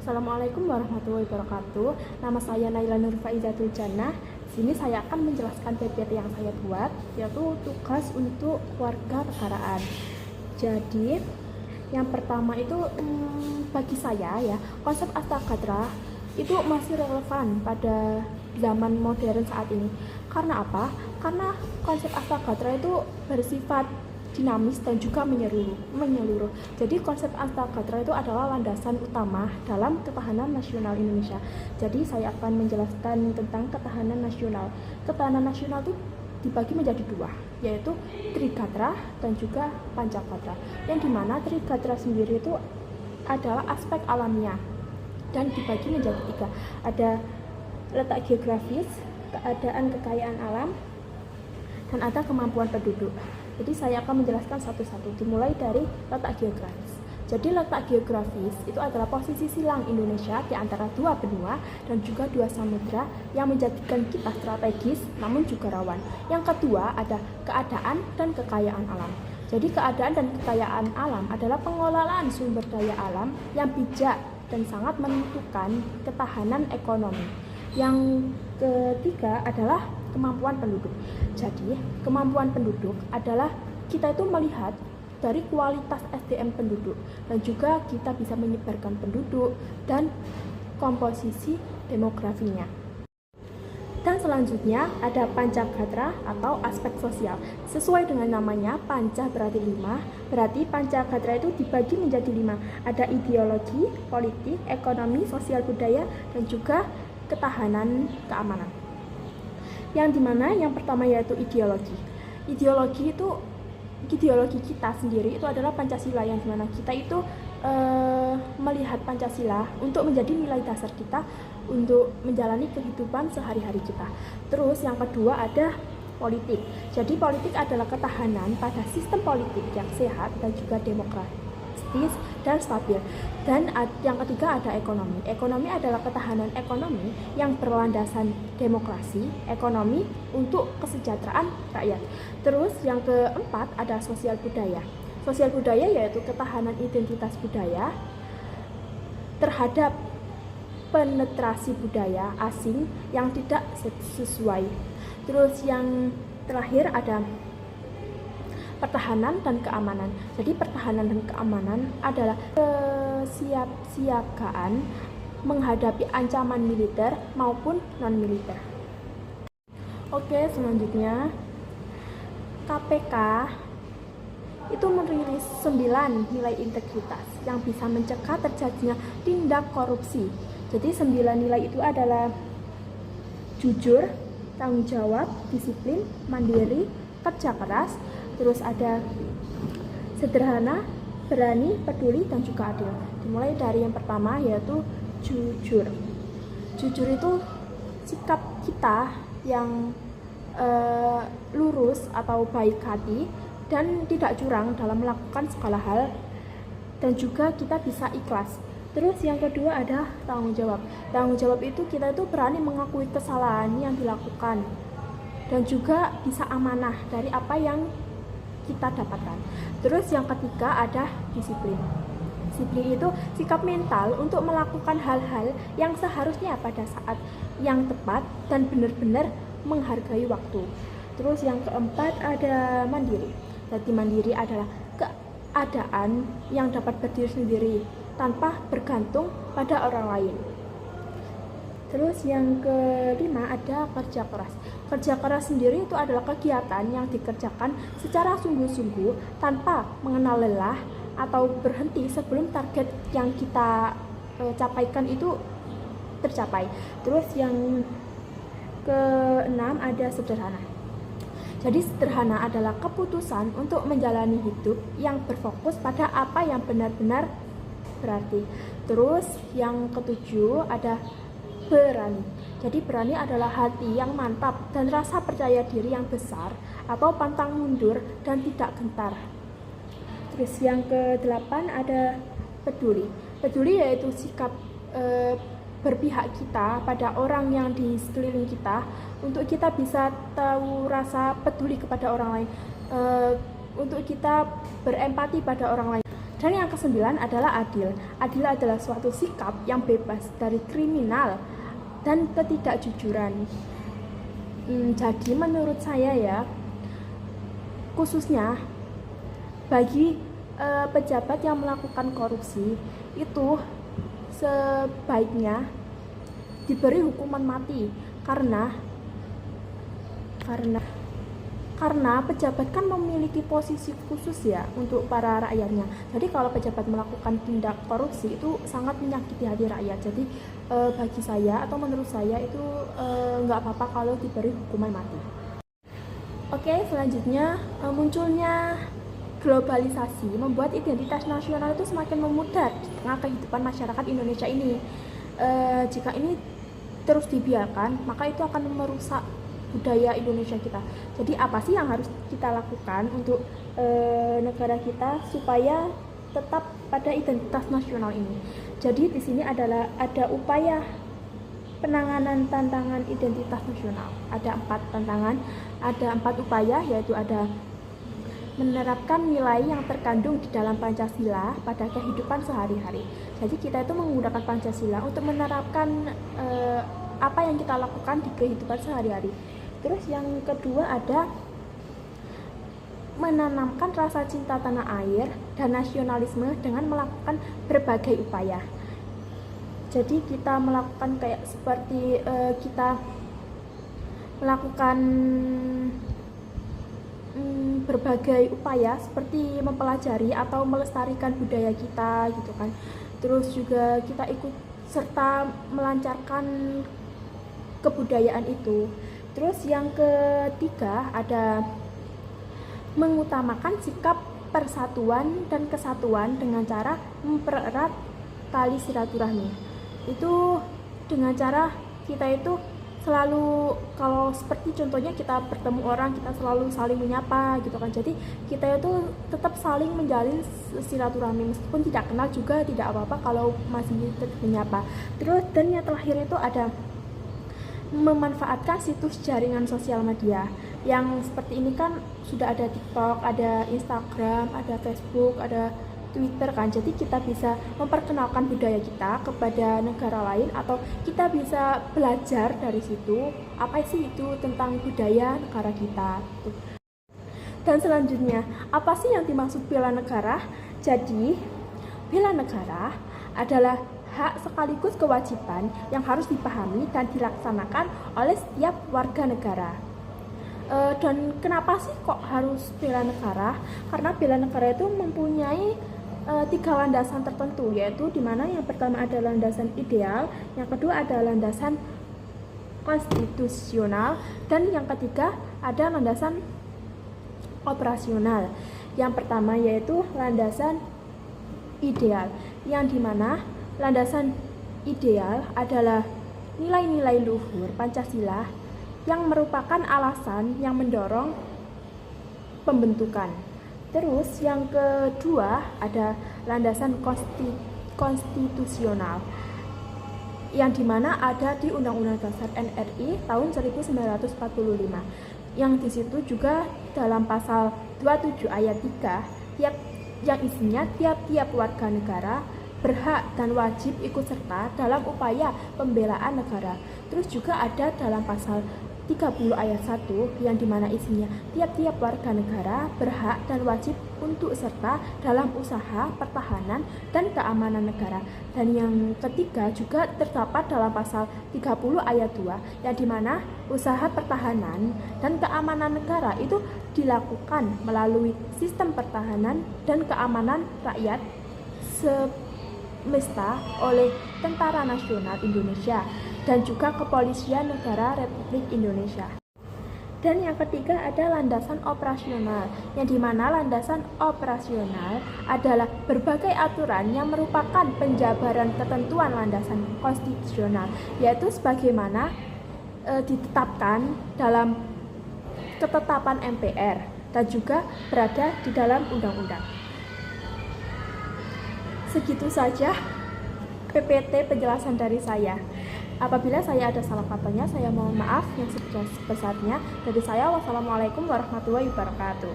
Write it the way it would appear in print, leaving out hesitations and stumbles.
Assalamualaikum warahmatullahi wabarakatuh. Nama saya Naila Nur Faizatul Jannah. Sini saya akan menjelaskan PPT yang saya buat, yaitu tugas untuk warga negaraan. Jadi, yang pertama itu bagi saya ya, konsep Astagadra itu masih relevan pada zaman modern saat ini. Karena apa? Karena konsep Astagadra itu bersifat dinamis dan juga menyeluruh. Jadi konsep Astagadra itu adalah landasan utama dalam ketahanan nasional Indonesia. Jadi saya akan menjelaskan tentang ketahanan nasional. Ketahanan nasional itu dibagi menjadi dua, yaitu Trigatra dan juga Pancagatra. Yang dimana Trigatra sendiri itu adalah aspek alamiah dan dibagi menjadi tiga. Ada letak geografis, keadaan kekayaan alam, dan ada kemampuan penduduk. Jadi saya akan menjelaskan satu-satu, dimulai dari letak geografis. Jadi letak geografis itu adalah posisi silang Indonesia di antara dua benua dan juga dua samudra yang menjadikan kita strategis namun juga rawan. Yang kedua ada keadaan dan kekayaan alam. Jadi keadaan dan kekayaan alam adalah pengelolaan sumber daya alam yang bijak dan sangat menentukan ketahanan ekonomi. Yang ketiga adalah kemampuan penduduk. Jadi, kemampuan penduduk adalah kita itu melihat dari kualitas SDM penduduk dan juga kita bisa menyebarkan penduduk dan komposisi demografinya. Dan selanjutnya ada Pancagatra atau aspek sosial. Sesuai dengan namanya, Panca berarti 5, berarti Pancagatra itu dibagi menjadi 5. Ada ideologi, politik, ekonomi, sosial budaya, dan juga ketahanan keamanan. Yang dimana yang pertama yaitu ideologi. Ideologi kita sendiri itu adalah Pancasila, yang dimana kita itu melihat Pancasila untuk menjadi nilai dasar kita untuk menjalani kehidupan sehari-hari kita. Terus yang kedua ada politik. Jadi politik adalah ketahanan pada sistem politik yang sehat dan juga demokratis dan stabil. Dan yang ketiga ada ekonomi. Ekonomi adalah ketahanan ekonomi yang berlandasan demokrasi, ekonomi untuk kesejahteraan rakyat. Terus yang keempat ada sosial budaya. Sosial budaya yaitu ketahanan identitas budaya terhadap penetrasi budaya asing yang tidak sesuai. Terus yang terakhir ada pertahanan dan keamanan. Jadi pertahanan dan keamanan adalah kesiapsiagaan menghadapi ancaman militer maupun non-militer. Oke, selanjutnya KPK itu merilis 9 nilai integritas yang bisa mencegah terjadinya tindak korupsi. Jadi 9 nilai itu adalah jujur, tanggung jawab, disiplin, mandiri, kerja keras, terus ada sederhana, berani, peduli, dan juga adil. Dimulai dari yang pertama yaitu jujur. Jujur itu sikap kita yang lurus atau baik hati dan tidak curang dalam melakukan segala hal, dan juga kita bisa ikhlas. Terus yang kedua ada tanggung jawab. Tanggung jawab itu kita itu berani mengakui kesalahan yang dilakukan dan juga bisa amanah dari apa yang kita dapatkan. Terus yang ketiga ada disiplin. Disiplin itu sikap mental untuk melakukan hal-hal yang seharusnya pada saat yang tepat dan benar-benar menghargai waktu. Terus yang keempat ada mandiri. Jadi mandiri adalah keadaan yang dapat berdiri sendiri tanpa bergantung pada orang lain. Terus yang kelima ada kerja keras. Kerja keras sendiri itu adalah kegiatan yang dikerjakan secara sungguh-sungguh tanpa mengenal lelah atau berhenti sebelum target yang kita capaikan itu tercapai. Terus yang keenam ada sederhana. Jadi sederhana adalah keputusan untuk menjalani hidup yang berfokus pada apa yang benar-benar berarti. Terus yang ketujuh ada berani. Jadi berani adalah hati yang mantap dan rasa percaya diri yang besar atau pantang mundur dan tidak gentar. Terus yang ke-8 ada peduli. Peduli yaitu sikap berpihak kita pada orang yang di sekeliling kita untuk kita bisa tahu rasa peduli kepada orang lain, untuk kita berempati pada orang lain. Dan yang kesembilan adalah adil. Adil adalah suatu sikap yang bebas dari kriminal dan ketidakjujuran. Jadi menurut saya ya, khususnya bagi pejabat yang melakukan korupsi itu sebaiknya diberi hukuman mati karena pejabat kan memiliki posisi khusus ya untuk para rakyatnya. Jadi kalau pejabat melakukan tindak korupsi itu sangat menyakiti hati rakyat. Jadi bagi saya atau menurut saya itu nggak apa-apa kalau diberi hukuman mati. Oke, selanjutnya munculnya globalisasi membuat identitas nasional itu semakin memudar di tengah kehidupan masyarakat Indonesia ini. Jika ini terus dibiarkan, maka itu akan merusak budaya Indonesia kita. Jadi apa sih yang harus kita lakukan untuk negara kita supaya tetap pada identitas nasional ini? Jadi di sini adalah ada upaya penanganan tantangan identitas nasional. Ada 4 tantangan, ada 4 upaya, yaitu ada menerapkan nilai yang terkandung di dalam Pancasila pada kehidupan sehari-hari. Jadi kita itu menggunakan Pancasila untuk menerapkan apa yang kita lakukan di kehidupan sehari-hari. Terus yang kedua ada menanamkan rasa cinta tanah air dan nasionalisme dengan melakukan berbagai upaya. Jadi kita melakukan kayak seperti kita melakukan berbagai upaya seperti mempelajari atau melestarikan budaya kita gitu kan. Terus juga kita ikut serta melancarkan kebudayaan itu. Terus yang ketiga ada mengutamakan sikap persatuan dan kesatuan dengan cara mempererat tali silaturahmi. Itu dengan cara kita itu selalu, kalau seperti contohnya kita bertemu orang, kita selalu saling menyapa gitu kan. Jadi kita itu tetap saling menjalin silaturahmi meskipun tidak kenal juga tidak apa-apa kalau masih tetap menyapa. Terus dan yang terakhir itu ada memanfaatkan situs jaringan sosial media yang seperti ini kan sudah ada TikTok, ada Instagram, ada Facebook, ada Twitter kan. Jadi kita bisa memperkenalkan budaya kita kepada negara lain atau kita bisa belajar dari situ apa sih itu tentang budaya negara kita. Dan selanjutnya, apa sih yang dimaksud bela negara? Jadi, bela negara adalah hak sekaligus kewajiban yang harus dipahami dan dilaksanakan oleh setiap warga negara. Dan kenapa sih kok harus bela negara? Karena bela negara itu mempunyai 3 landasan tertentu, yaitu dimana yang pertama ada landasan ideal, yang kedua ada landasan konstitusional, dan yang ketiga ada landasan operasional. Yang pertama yaitu landasan ideal, yang dimana landasan ideal adalah nilai-nilai luhur Pancasila yang merupakan alasan yang mendorong pembentukan. Terus yang kedua ada landasan konstitusional yang dimana ada di Undang-Undang Dasar NRI tahun 1945. Yang di situ juga dalam pasal 27 ayat 3 yang isinya tiap-tiap warga negara berhak dan wajib ikut serta dalam upaya pembelaan negara. Terus juga ada dalam pasal 30 ayat 1 yang dimana isinya tiap-tiap warga negara berhak dan wajib untuk serta dalam usaha pertahanan dan keamanan negara. Dan yang ketiga juga terdapat dalam pasal 30 ayat 2 yang dimana usaha pertahanan dan keamanan negara itu dilakukan melalui sistem pertahanan dan keamanan rakyat semesta oleh Tentara Nasional Indonesia dan juga Kepolisian Negara Republik Indonesia. Dan yang ketiga ada landasan operasional, yang dimana landasan operasional adalah berbagai aturan yang merupakan penjabaran ketentuan landasan konstitusional, yaitu sebagaimana ditetapkan dalam ketetapan MPR dan juga berada di dalam undang-undang. Segitu saja PPT penjelasan dari saya. Apabila saya ada salah katanya, saya mohon maaf yang sebesar-besarnya. Dari saya, wassalamualaikum warahmatullahi wabarakatuh.